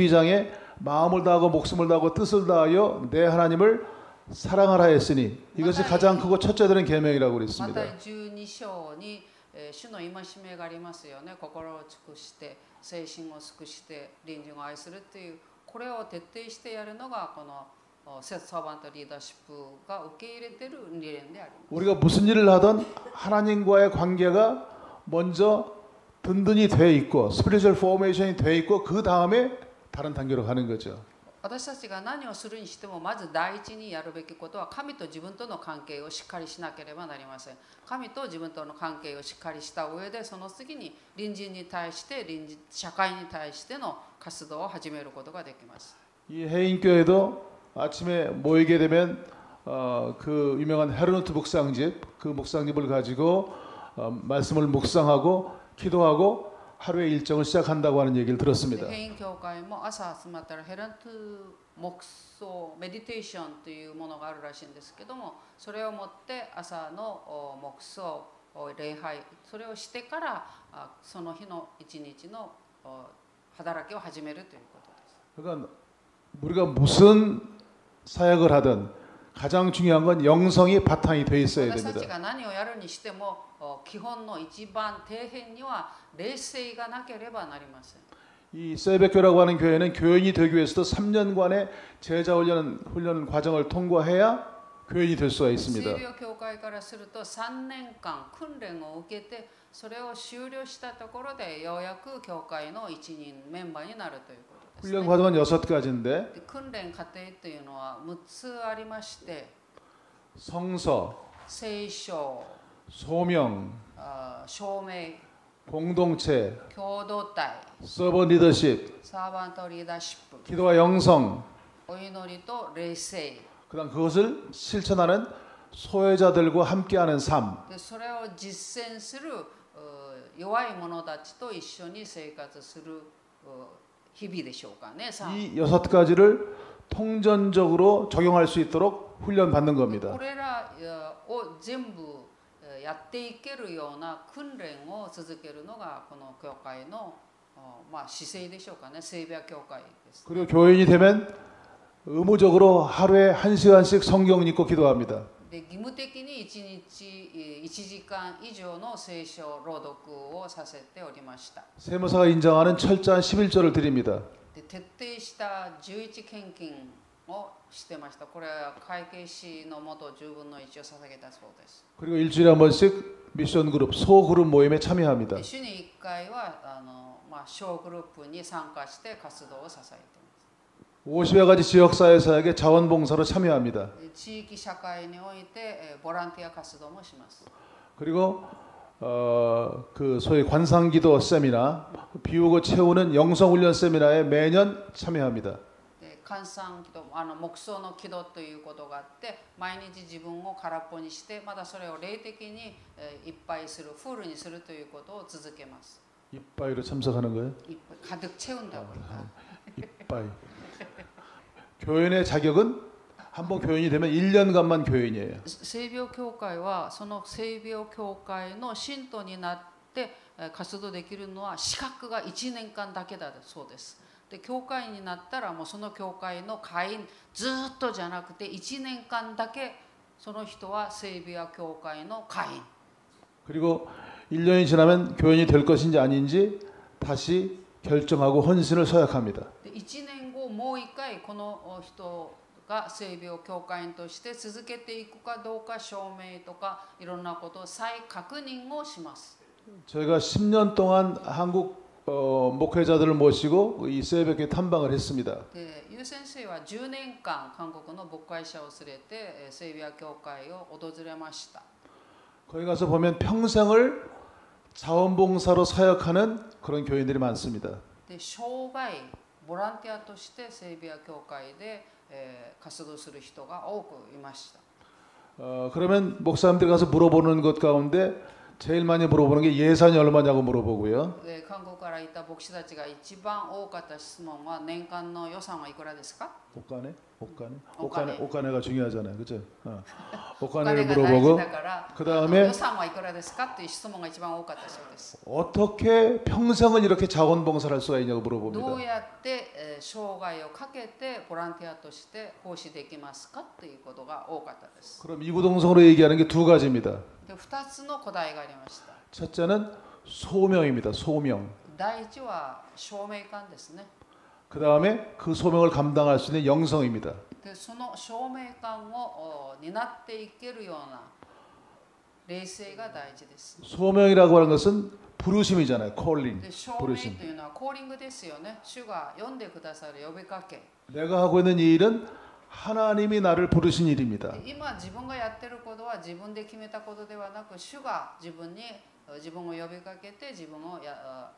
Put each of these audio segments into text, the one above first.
22장에 마음을 다하고 목숨을 다하고 뜻을 다하여 내 하나님을 사랑하라 했으니 이것이 가장 크고 첫째 되는 계명이라고 그랬습니다. また12章に主の戒めがありますよね。心を尽くして精神を尽くして隣人を愛するというこれを徹底してやるのがこの서반트 리더십가受け入れている理念であります。 우리가 무슨 일을 하든 하나님과의 관계가 먼저 든든히 돼 있고 스피리추얼 포메이션이 돼 있고 그 다음에 다른 단계로 가는 거죠. 私たちが何をするにしてもまず第一にやるべきことは神と自分との関係をしっかりしなければなりません。神と自分との関係をしっかりした上でその次に隣人に対して社会に対しての活動を始めることができます。 이 해인교회도 아침에 모이게 되면 그 유명한 헤르노트 묵상집 그 묵상집을 가지고 말씀을 묵상하고 기도하고 하루의 일정을 시작한다고 하는 얘기를 들었습니다. ヘイン教会も朝集まったらヘレント黙想メディテーションというものがあるらしいんですけども、それをもって朝の黙想礼拝それをしてからその日の一日の働きを始めるということです。 그러니까 우리가 무슨 사역을 하든 가장 중요한 건 영성이 바탕이 돼 있어야 私たち 됩니다. が何をやるにしても基本の一番底辺には冷静がなければなりません。 이 세베교라고 하는 교회는 교인이 되기 위해서도 3년간의 제자 훈련 과정을 통과해야 교인이 될 수가 있습니다. 聖病教会からすると3年間訓練を受けてそれを終了したところでようやく教会の一人メンバーになるということです、ね。 훈련 과정은 6가지인데 訓練過程というのは6つありまして、 성서, 聖書、 소명, 証明、 공동체, 共同体、 서버 리더십, サーバントリーダーシップ、 기도와 영성, お祈りと霊性。 그다음 그것을 실천하는 소외자들과 함께하는 삶. でそれを実践する弱い者たちと一緒に生活する日々でしょうかね。 이 6가지를 통전적으로 적용할 수 있도록 훈련 받는 겁니다. これらを全部やっていけるような訓練を続けるのがこの教会の姿勢でしょうかね。聖病教会です。 그리고 교인이 되면 의무적으로 하루에 1시간씩 성경 읽고 기도합니다. で義務的に1日1時間以上の聖書朗読をさせておりました。 세무사가 인정하는 철저한 11조를 드립니다. で徹底した11献金をしてました。これは会計士のもと10分の1を捧げたそうです。 그리고 일주일에 한 번씩 미션 그룹, 소그룹 모임에 참여합니다. 週に1回は小グループに参加して活動を支えています。 50여 가지 지역사회 사역에 자원봉사로 참여합니다. 地域社会においてボランティア活動もします。 그리고 그 소위 관상기도 세미나, 비우고 채우는 영성훈련 세미나에 매년 참여합니다. 換算祈祷黙想の祈祷ということがあって毎日自分を空っぽにしてまたそれを霊的にいっぱいするフルにするということを続けます。 이빠이로 참석하는 거예요? 가득 채운다고. 이빠이. 교인의 자격은 한번 교인이 되면 1년간만 교인이에요. 聖病教会はその聖病教会の信徒になって活動できるのは資格が1年間だけだそうです。で教会になったらもうその教会の会員ずっとじゃなくて1年間だけその人は聖病教会の会員。 그리고 1년이 지나면 교인이 될 것인지 아닌지 다시 결정하고 헌신을 서약합니다. 1年後もう1回この人が聖病教会員として続けていくかどうか証明とかいろんなことを再確認をします。 저희가 10년 동안 한국 목회자들을 모시고 이 세벽에 탐방을 했습니다. ユ先生は10年間韓国の牧会者を連れて聖病教会を訪れました。 거기 가서 보면 평생을 자원봉사로 사역하는 그런 교인들이 많습니다. で生涯ボランティアとして聖病教会で活動する人が多くいました。 그러면 목사님들이 가서 물어보는 것 가운데 제일 많이 물어보는 게 예산이 얼마냐고 물어보고요. で韓国から行った牧師たちが一番多かった質問は年間の予算はいくらですか？ 옷가네? 옷가네? 옷가네. 옷가네가 중요하잖아요. 그죠? お 옷가네를 金が大事 물어보고 だから 그다음에 予算はいくらですかっていう質問が一番多かったそうです。 어떻게 평생을 이렇게 자원봉사를 할 수가 있냐고 どう 물어봅니다. やって生涯をかけてボランティアとして奉仕できますかっていうことが多かったです。 그럼 이구동성으로 얘기하는 게 두 가지입니다. で2つの答えがありました。 첫째는 소명입니다. 소명. 第一は証明感ですね。 그다음에 그 소명을 감당할 수 있는 영성입니다. でその証明感を担っていけるような冷静が大事です。 소명이라고 하는 것은 부르심이잖아요. 콜링. で証明 부르심. というのはコーリングですよね。主が読んでくださる呼びかけ。 내가 하고 있는 이 일은 하나님이 나를 부르신 일입니다. で今自分がやってることは自分で決めたことではなく、主が自分を呼びかけて自分を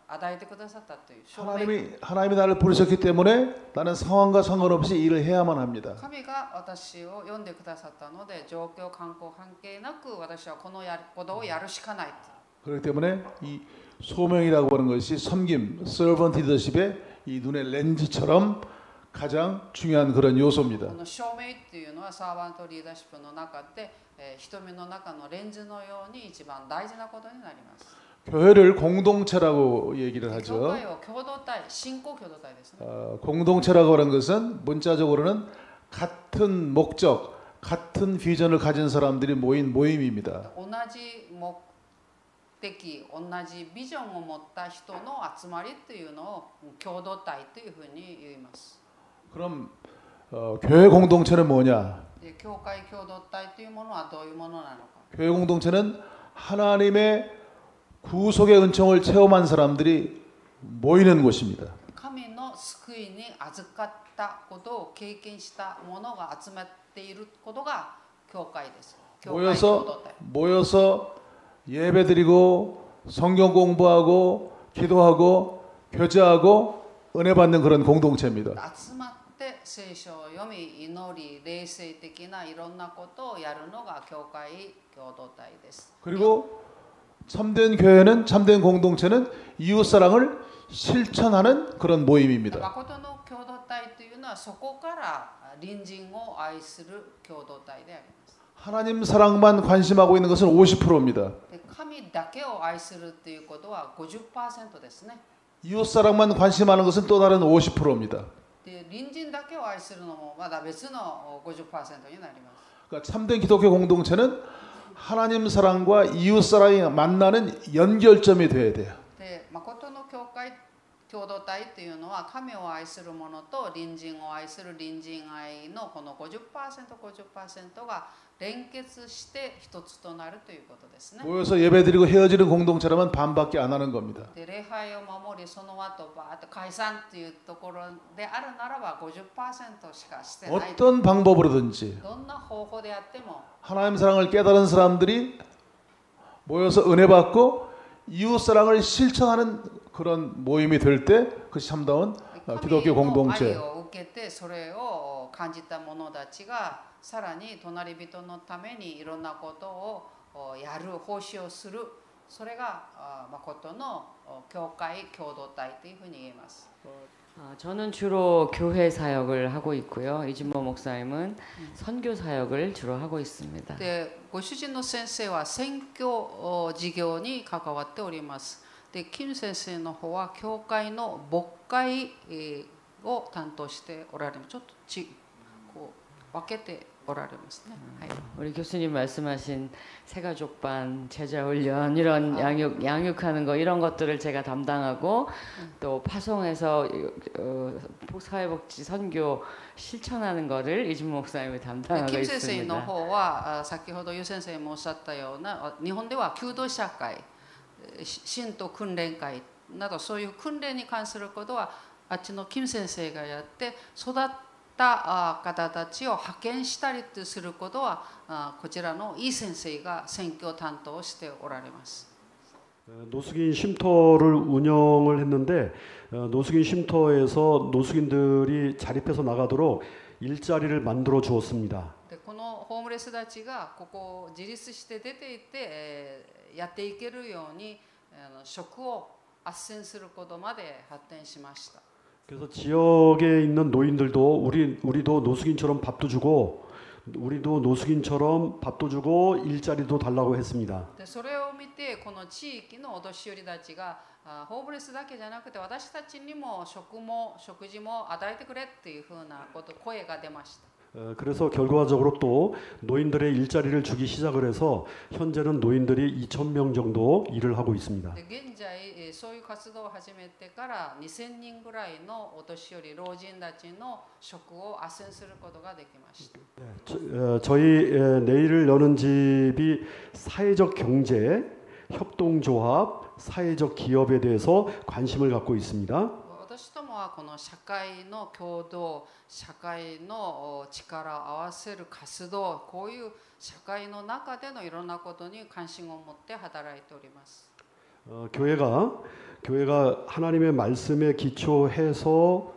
与えてくださったという証明。 하나님이 나를 부르셨기 때문에 나는 상황과 상관없이 일을 해야만 합니다. 神が私を呼んでくださったので、状況観光関係なく私はこのことをやるしかない。 그렇기 때문에 이 소명이라고 하는 것이 섬김, servant leadership의 이 눈의 렌즈처럼 가장 중요한 그런 요소입니다. この証明っていうのはサーバントリーダーシップの中で、瞳の中のレンズのように一番大事なことになります。 교회를 공동체라고 얘기를 教 하죠. 会を共同体、信仰共同体ですね。 공동체라고 하는 것은 문자적으로는 같은 목적, 같은 비전을 가진 사람들이 모인 모임입니다. 同じ目的、同じビジョンを持った人の集まりっていうのを共同体というふうに言います。 그럼 교회 공동체는 뭐냐? で教会共同体というものはどういうものなのか。 교회 공동체는 하나님의 구속의 은총을 체험한 사람들이 모이는 곳입니다. 神の救いに預かったことを経験した者が集まっていることが教会です。教会共同体。 모여서 예배드리고 성경 공부하고 기도하고 교제하고 은혜 받는 그런 공동체입니다. 集まって聖書を読み、祈り、霊性的ないろんなことをやるのが教会共同体です。 그리고 참된 교회는 참된 공동체는 이웃 사랑을 실천하는 그런 모임입니다. 誠の共同体というのはそこから隣人を愛する共同体であります。 하나님 사랑만 관심하고 있는 것은 50%입니다. で神だけを愛するということは 50% ですね。 이웃 사랑만 관심하는 것은 또 다른 50%입니다. で隣人だけを愛するのもまだ別の 50% になります。 그러니까 참된 기독교 공동체는 하나님 사랑과 이웃 사랑이 만나는 연결점이 돼야 돼요. で誠の教会共同体というのは神を愛する者と隣人を愛する隣人愛のこの 50%、50% が連結して一つとなるということですね。 모여서 예배드리고 헤어지는 공동체라면 반밖에 안 하는 겁니다. で礼拝を守りその後バーッと解散というところであるならば 50% しかしてない。 어떤 방법으로든지 どんな方法であっても 하나님 사랑을 깨달은 사람들이 모여서 은혜 받고 이웃 사랑을 실천하는 그런 모임이 될 때 그것이 참다운 기독교 神の愛 공동체. を受けてそれを感じた者たちがさらに隣人のためにいろんなことをやる奉仕をする、それが誠の教会共同体というふうに言えます。 저는 주로 교회 사역을 하고 있고요. 이진모 목사님은 선교 사역을 주로 하고 있습니다. でご主人の先生は宣教事業に関わっております。で金先生の方は教会の牧会を担当しておられます。ちょっとこう分けておられますね。はい、 우리 교수님 말씀하신 새가족반, 제자훈련 이런 양육하는 거 이런 것들을 제가 담당하고 또 파송해서 사회복지 선교 실천하는 거를 이진모 목사님이 담당하고 金先生の 있습니다. 方は先ほどユ先生もおっしゃったような日本では求道者会、信徒訓練会などそういう訓練に関することはあっちの金先生がやって育った方たちを派遣したりすることはこちらのイ先生が選挙担当しておられます。 노숙인 쉼터를 운영을 했는데 노숙인 쉼터에서 노숙인들이 자립해서 나가도록 일자리를 만들어 주었습니다. でこのホームレスたちがここを自立して出ていって、やっていけるように職を斡旋することまで発展しました。 그래서 지역에 있는 노인들도 우리도 노숙인처럼 밥도 주고 우리도 노숙인처럼 밥도 주고 일자리도 달라고 했습니다. でそれを見てこの地域のお年寄りたちがホームレスだけじゃなくて私たちにも食事も与えてくれっていうふうな声が出ました。 그래서 결과적으로 또 노인들의 일자리를 주기 시작을 해서 현재는 노인들이 2,000명 정도 일을 하고 있습니다. で現在そういう活動を始めてから2000人ぐらいのお年寄り老人たちの職を斡旋することができました。 저희 내일을 여는 집이 사회적 경제 협동조합 사회적 기업에 대해서 관심을 갖고 있습니다. 私どもはこの社会の共同、社会の力を合わせる活動、こういう社会の中でのいろんなことに関心を持って働いております。 교회가 하나님의 말씀에 기초해서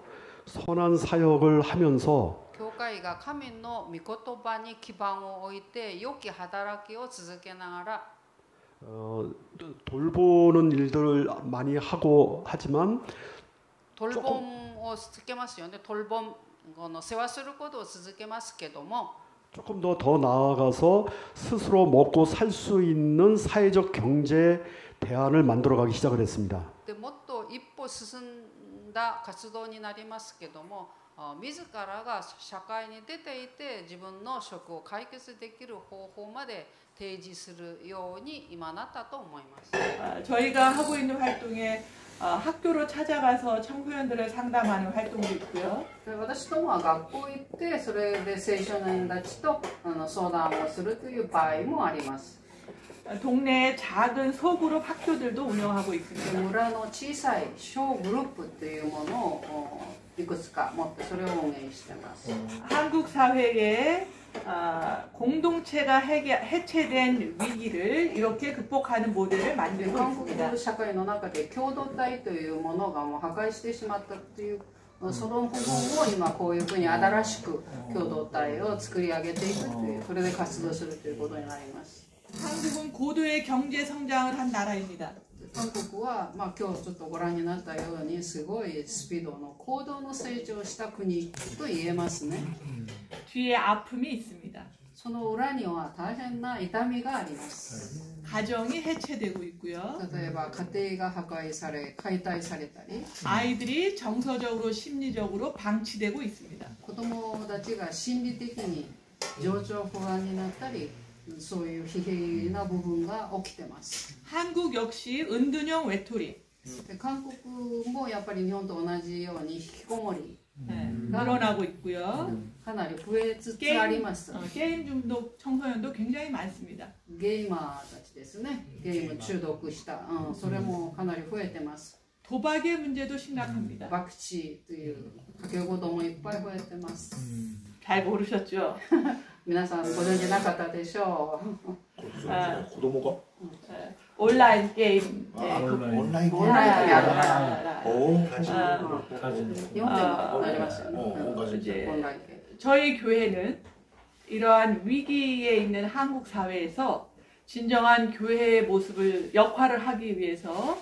선한 사역을 하면서 教会が神の御言葉に基盤を置いて良き働きを続けながら 돌보는 일들을 많이 하고 하지만 돌봄を続けますよね。돌봄世話することを続けますけども 조금 더 나아가서 스스로 먹고 살 수 있는 사회적 경제 대안을 만들어가기 시작을 했습니다. でもっと一歩進んだ活動になりますけども、自らが社会に出ていて自分の職を解決できる方法まで提示するように今なったと思います。 저희가 하고 있는 활동에 학교로 찾아가서 청소년들을 상담하는 활동도 있고요. 私どもは学校行ってそれで青少年たちと相談をするという場合もあります。 동네에 작은 소그룹 학교들도 운영하고 있습니다. 村の小さい小グループというものをいくつか持ってそれを運営しています。 한국 사회에 공동체가 해체된 위기를 이렇게 극복하는 모델을 만들고 韓 있습니다. 国社会の中で共同体というものがもう破壊してしまったというその部分を今こういうふうに新しく共同体を作り上げていくというそれで活動するということになります。 한국은 고도의 경제 성장을 한 나라입니다. 韓国は、今日ちょっとご覧になったようにすごいスピードの高度の成長した国と言えますね。 뒤에 아픔이 있습니다. その裏には大変な痛みがあります。 가정이 해체되고 있고요. 例えば家庭が破壊され解体されたり 아이들이 정서적으로 심리적으로 방치되고 있습니다. 子どもたちが心理的に情緒不安になったりそういう疲弊な部分が起きてます。 한국 역시 은둔형 외톨이 で韓国もやっぱり日本と同じように引きこもり 늘어나고 있고요. かなり増えつつあります。 게임 중독 청소년도 굉장히 많습니다. ゲーマーたちですね。ゲーム中毒した、それもかなり増えてます。 도박의 문제도 심각합니다. 博打というかけ事もいっぱい増えてます。 잘 모르셨죠? 皆さんご存知なかったでしょう。 子供が 온라인 게임. 온라인 온라인ゲーム日本でもなりましたよね。온라인ゲーム。 저희 교회는 이러한 위기에 있는 한국 사회에서 진정한 교회의 모습을 역할을 하기 위해서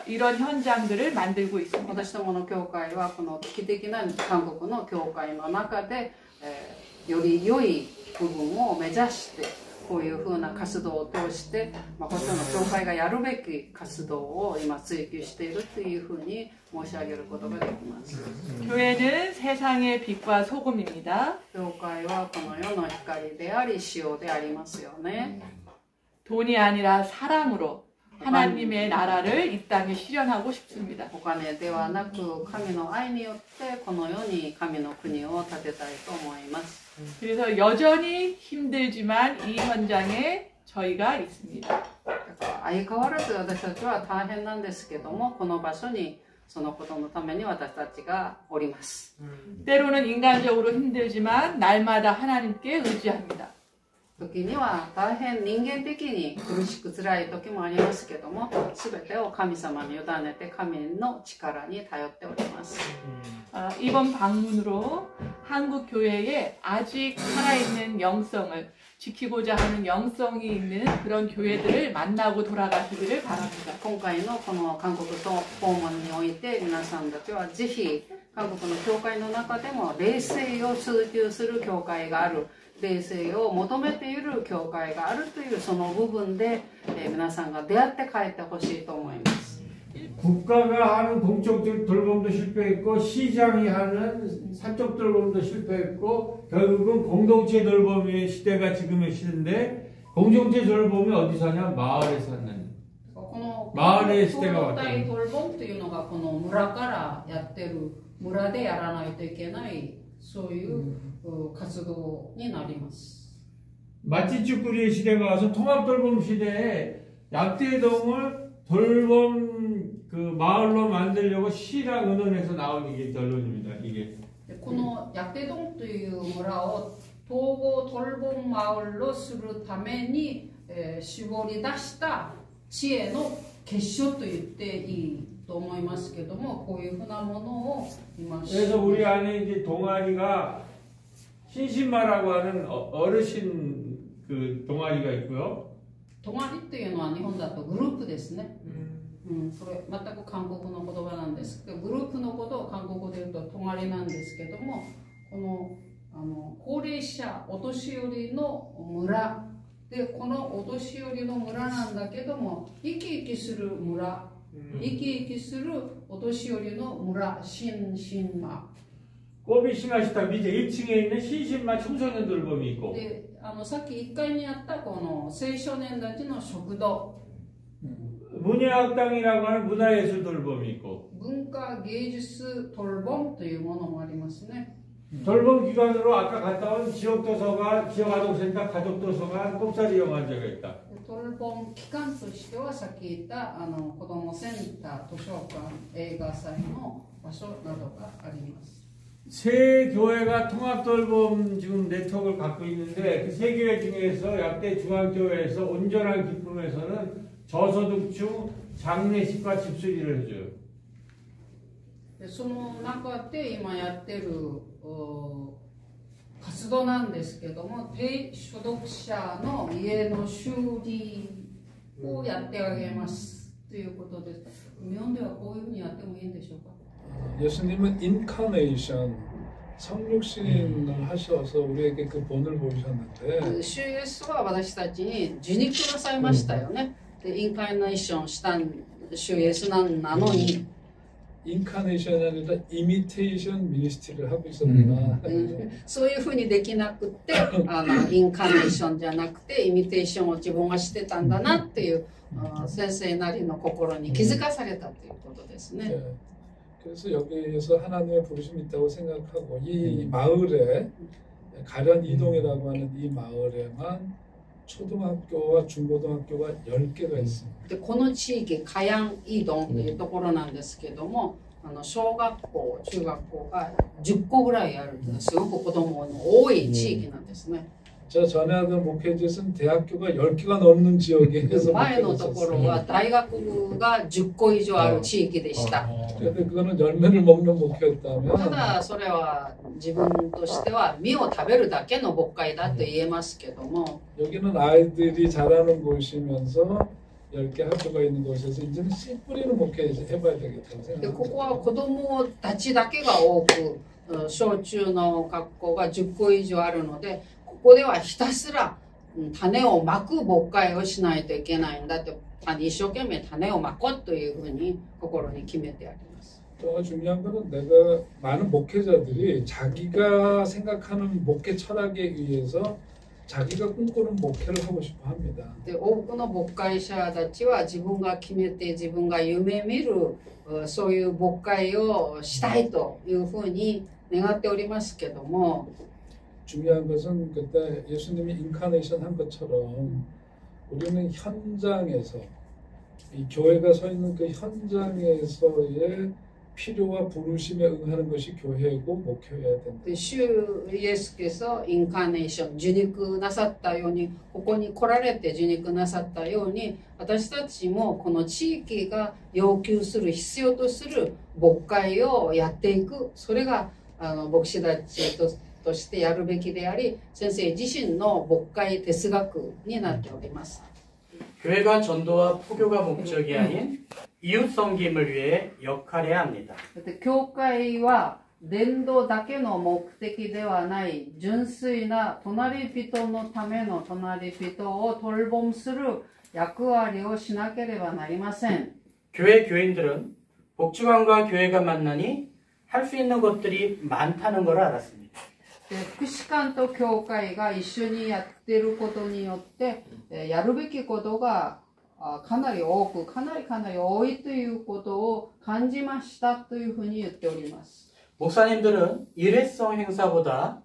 이런 현장들을 만들고 있습니다. 私どもの教会はこの危機的な韓国の教会の中で、より良い部分を目指してこういうふうな活動を通して、こちらの教会がやるべき活動を今追求しているというふうに申し上げることができます。 교회는 세상의 빛과 소금입니다. 教会はこの世の光であり塩でありますよね。 돈이 아니라 사랑으로 하나님의 나라를 이 땅에 실현하고 싶습니다. お金ではなく神の愛によってこの世に神の国を建てたいと思います。 그래서 여전히 힘들지만 이 현장에 저희가 있습니다. 相変わらず私たちは大変なんですけどもこの場所にそのことのために私たちがおります。 때로는 인간적으로 힘들지만 날마다 하나님께 의지합니다. 時には大変人間的に苦しく辛い時もありますけども全てを神様に委ねて神の力に頼っております。 이번 방문으로 한국 교회에 아직 살아있는 영성을 지키고자 하는 영성이 있는 그런 교회들을 만나고 돌아가시기를 바랍니다. 今回のこの韓国と訪問において皆さんたちはぜひ韓国の教会の中でも霊性を追求する教会がある、霊性を求めている教会があるというその部分で、皆さんが出会って帰ってほしいと思います。 국가가 하는 공적적 돌봄도 실패했고 시장이 하는 사적 돌봄도 실패했고 결국은 공동체 돌봄의 시대가 지금의 시대인데 공동체 돌봄이 어디서 하냐? 마을에서 하는 この 마을의 시대가 共同体 왔다. トルボンというのがこの村からやってる、村でやらないといけないそういう活動になります。 맛집죽구리의 시대가 와서 통합돌봄 시대에 약대동을 돌봄 그 마을로 만들려고 시랑 의논해서 나온 이게 결론입니다. 이게 このヤテドンという村を統合トルボンマウルをするために、絞り出した知恵の結晶と言っていいと思いますけども、こういうふうなものを今 그래서 우리 안에 이제 동아리가 신신마라고 하는 어르신 그 동아리가 있고요. 泊まりっていうのは日本だとグループですね。これ全く韓国の言葉なんですけど、グループのことを韓国で言うと泊まりなんですけども、この高齢者お年寄りの村で、このお年寄りの村なんだけども生き生きする村、生き生きするお年寄りの村、신신마。 꼬비 싱하시타 밑에 1층에 있는 신신마 청소년 돌봄이 있고. で、さっき1階にあったこの青少年たちの食堂。 문예학당이라고 하는 문화예술 돌봄이 있고 文化芸術トルボンというものもありますね。 돌봄 기관으로 아까 갔다 온 지역도서관, 지역아동센터, 가족도서관, 꼽사리 영화제가 있다. トルボン機関としてはさっき言った子どもセンター、図書館、映画祭の場所などがあります。 세 교회가 통합돌봄 지금 네트워크를 갖고 있는데 그 세 교회 중에서 약대 중앙교회에서 온전한 기쁨에서는 저소득층 장례식과 집수리를 해줘요. その中で今やってる活動なんですけども、低所得者の家の修理をやってあげますということです。日本ではこういうふうにやってもいいんでしょうか。 예수님은 인카네이션 성육신을 하셔서 우리에게 그 본을 보이셨는데 主イエスは私たちに受肉なさいましたよね。でインカーネーションした主イエスなのに 인카네이션이 아니라 이미테이션 미니스트리를 하고 있었구나. そういうふうにできなくてインカーネーションじゃなくてイミテーションを自分がしてたんだなっていう先生なりの心に気づかされたということですね。 네. 그래서 여기에서 하나님의 부르심이 있다고 생각하고 이 마을에 가련 이동이라고 하는 이 마을에만 초등학교와 중고등학교가 10개가 있습니다. でこの地域、カヤンイドンというところなんですけども、小学校、中学校が10校ぐらいある、すごく子供の多い地域なんですね。 제가 전에 하던 목회지에서는 대학교가 10개가 넘는 지역에서 前のところは大学が10校以上ある地域でした。 그런데 그거는 열매를 먹는 た 목회였다면 だそれは自分としては実を食べるだけの牧会だと言えますけども、 여기는 아이들이 자라는 곳이면서 10개 학교가 있는 곳에서 이제는 씨 뿌리는 목회 해봐야 되겠다고 でここ 생각합니다. は子供たちだけが多く、小中の学校が10校以上あるので、ここではひたすら種をまく牧会をしないといけないんだって、一生懸命種をまこうというふうに心に決めてあります。 또 중요한 거는 내가 많은 목회자들이 자기가 생각하는 목회 철학에 의해서 자기가 꿈꾸는 목회를 하고 싶어 합니다. で多くの牧会者たちは自分が決めて自分が夢見るそういう牧会をしたいというふうに願っておりますけども、 중요한 것은 그때 예수님이 인카네이션 한 것처럼 우리는 현장에서 이 교회가 서 있는 그 현장에서의 필요와 부르심에 응하는 것이 교회이고 목회여야 된다. で主イエス께서インカーネーション受肉なさったように、ここに来られて受肉なさったように、私たちもこの地域が要求する必要とする牧会をやっていく、それが牧師たちとしてやるべきであり、先生自身の牧会哲学になっております。 교회가 전도와 포교가 목적이 아닌 이웃 섬김을 위해 역할해야 합니다. 教会は伝道だけの目的ではない純粋な隣人のための隣人を돌봄する役割をしなければなりません。 교회 교인들은 복지관과 교회가 만나니 할 수 있는 것들이 많다는 걸 알았습니다. 福祉館と教会が一緒にやっていることによってやるべきことがかなり多くかなり多いということを感じましたというふうに言っております。 목사님들은 일회성 행사보다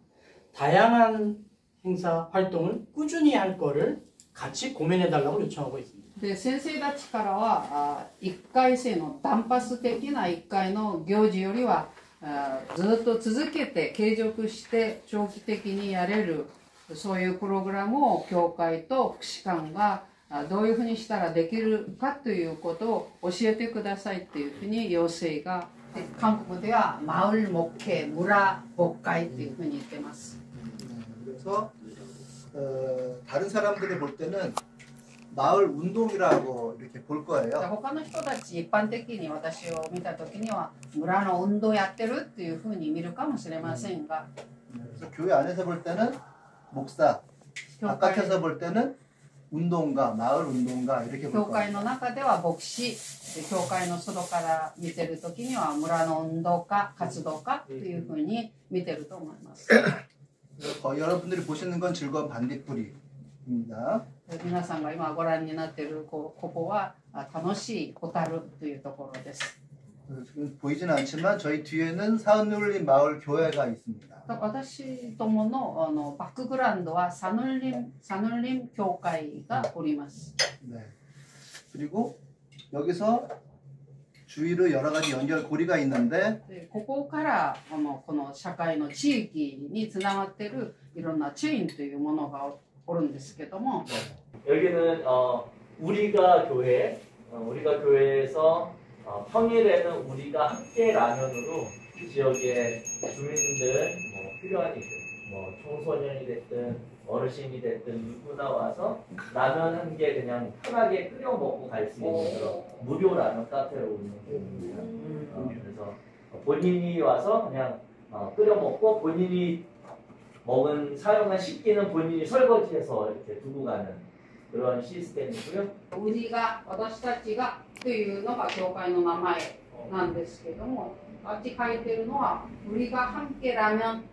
다양한 행사 활동을 꾸준히 할 거를 같이 고민해 달라고 요청하고 있습니다. で先生たちからは一回性の単発的な一回の行事よりはずっと続けて継続して長期的にやれるそういうプログラムを教会と福祉館がどういうふうにしたらできるかということを教えてくださいというふうに要請が韓国では마을 목회村牧会というふうに言ってます。 그래서 다른 사람들이 볼 때는 마을 운동이라고 이렇게 볼 거예요. 他の人たち一般的に私を見たときには村の運動やってるっていうふうに見るかもしれませんが 그래서 교회 안에서 볼 때는 목사, 바깥에서 볼 때는 운동가, 마을 운동가 이렇게 볼 教 거예요. 会の中では牧師、教会の外から見てるときには村の運動家、活動家というふうに見てると思います。 여러분들이 보시는 건 즐거운 반딧불이입니다. 皆さんが今ご覧になっているここは楽しいホタルというところです。 지금 보이지는 않지만 저희 뒤에는 사은울림 마을 교회가 있습니다. 私どものバックグラウンドはサヌルリム教会がおります。 네. 그리고 여기서 주위로 여러 가지 연결고리가 있는데 ここからこの社会の地域につながっているいろんなチェーンというものがおるんですけども 여기는 우리가 교회에서 평일에는 우리가 함께 라면으로 지역의 주민들 필요한 이들 청소년이 됐든 어르신이 됐든 누구나 와서 라면 한 개 그냥 편하게 끓여 먹고 갈 수 있는 그런 무료 라면 카페를 운영합니다. 그래서 본인이 와서 그냥 끓여 먹고 본인이 먹은 사용한 식기는 본인이 설거지해서 이렇게 두고 가는 그런 시스템이고요. 私たちがというのが教会の名前なんですけども、あっち書いてるのは우리가 함께ラーメン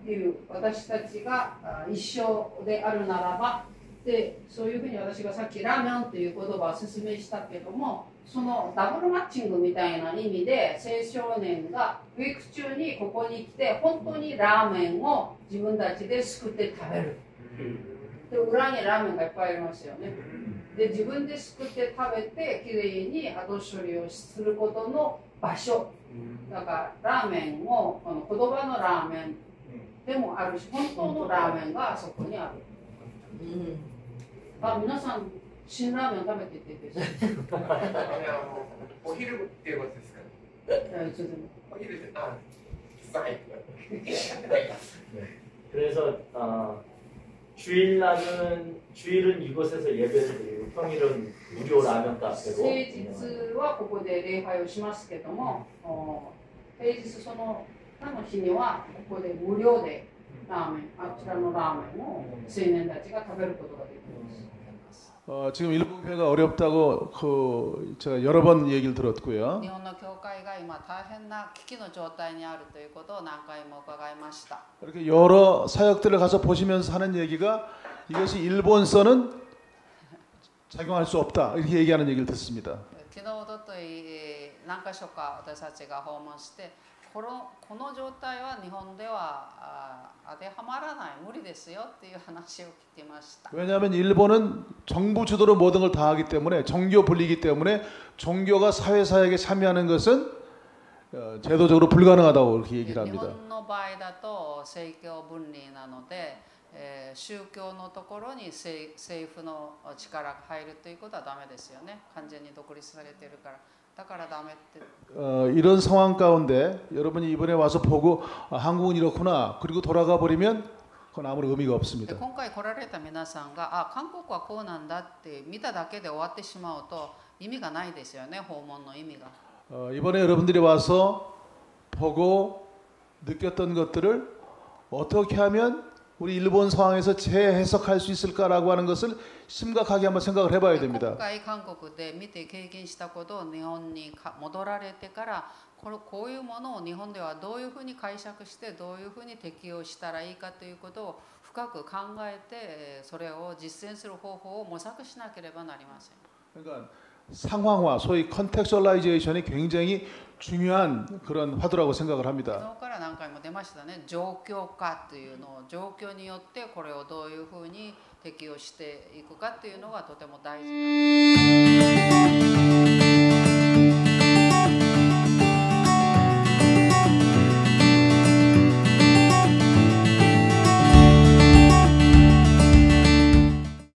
という私たちが一緒であるならばでそういうふうに私がさっきラーメンという言葉を説明したけどもそのダブルマッチングみたいな意味で青少年がウィーク中にここに来て本当にラーメンを自分たちで作って食べるで裏にラーメンがいっぱいありますよねで自分で作って食べてきれいに後処理をすることの場所だからラーメンをこの言葉のラーメンでもあるし本当のラーメンがあそこにある、皆さん辛ラーメン食べててお昼っていうことですかお昼で그래서 주일은 이곳에서 예배를 드리고 평일은 무료 라면 카페로 平日はここで礼拝をしますけども平日その他の日にはここで無料でラーメンあちらのラーメンを青年たちが食べることができます。 지금 일본교회가 어렵다고 제가 여러 번 얘기를 들었고요. 日本の教会が今大変な危機の状態にあるということを何回も伺いました。 이렇게 여러 사역들을 가서 보시면서 하는 얘기가 이것이 일본서는 작용할 수 없다 이렇게 얘기하는 얘기를 듣습니다. 昨日おととい何か所か私たちが訪問してこの状態は日本では当てはまらない無理ですよっていう話を聞きました。 왜냐하면 일본은 정부 주도로 모든 걸 다 하기 때문에 종교 분리기 때문에 종교가 사회 사역에 참여하는 것은 제도적으로 불가능하다고 그렇게 얘기를 합니다. 日本の場合だと政教分離なので、宗教のところに政府の力が入るということはダメですよね。完全に独立されているから。だからダメって 이런 상황 가운데 여러분이 이번에 와서 보고 한국은 이렇구나 그리고 돌아가 버리면 그건 아무런 의미가 で 없습니다. 今回来られた皆さんが韓国はこうなんだって見ただけで終わってしまうと意味がないですよね訪問の意味が 이번에 여러분들이 와서 보고 느꼈던 것들을 어떻게 하면 우리 일본 상황에서 재해석할 수 있을까라고 하는 것을 심각하게 한번 생각을 해봐야 今 됩니다. 回韓国で見て経験したことを日本に戻られてからこういうものを日本ではどういうふうに解釈してどういうふうに適用したらいいかということを深く考えてそれを実践する方法を模索しなければなりません。 그러니까 상황화, 소위 컨텍스츄얼라이제이션이 굉장히 중요한 그런 화두라고 생각을 합니다. 昨日から何回も出ましたね状況化というのを状況によってこれをどういうふうに適用していくかというのがとても大事な